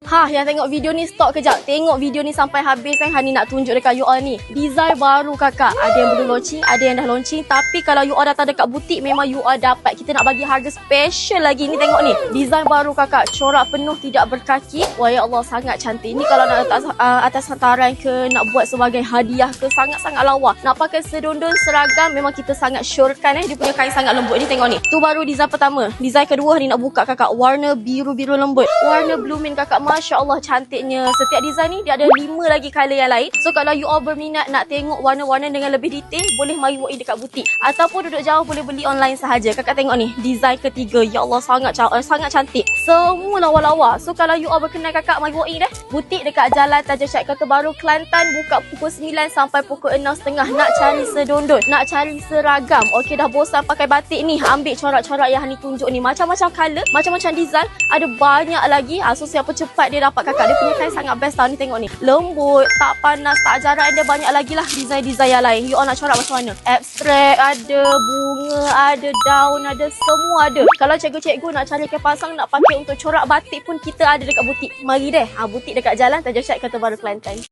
Yang tengok video ni stop kejap. Tengok video ni sampai habis Hani nak tunjuk dekat you all ni. Design baru kakak. Ada yang belum launching, ada yang dah launching. Tapi kalau you all datang dekat butik, memang you all dapat. Kita nak bagi harga special lagi. Ni tengok ni. Design baru kakak. Corak penuh tidak berkaki. Wah ya Allah, sangat cantik. Ni kalau nak letak atas hantaran ke, nak buat sebagai hadiah ke, sangat-sangat lawa. Nak pakai sedondon seragam, memang kita sangat syorkan dia punya kain sangat lembut. Ni tengok ni. Tu baru design pertama. Design kedua ni nak buka kakak. Warna biru-biru lembut. Warna blooming kakak. Masya Allah cantiknya. Setiap design ni dia ada 5 lagi colour yang lain. So kalau you all berminat nak tengok warna-warna dengan lebih detail, boleh mari walk in dekat butik. Ataupun duduk jauh boleh beli online sahaja. Kakak tengok ni, design ketiga. Ya Allah sangat cantik. Semua lawa-lawa. So kalau you all berkenan kakak, mari walk in butik dekat Jalan Taja Syed Kota Baru, Kelantan, buka pukul 9 sampai pukul 6.30. Nak cari sedondon, nak cari seragam. Okey, dah bosan pakai batik ni, ambil corak-corak yang Hani tunjuk ni. Macam-macam colour, macam-macam design, ada banyak lagi. So siapa cepat dia dapat kakak. Dia punya kain sangat best tau. Ni tengok ni, lembut, tak panas, tak jarak. Dia banyak lagi lah design-design yang lain. You all nak corak macam mana? Abstrak ada, bunga ada, daun ada, semua ada. Kalau cikgu-cikgu nak cari kain pasang, nak pakai untuk corak batik pun kita ada dekat butik. Mari deh, butik dekat Jalan Taja Syed Kota Baru, Kelantan.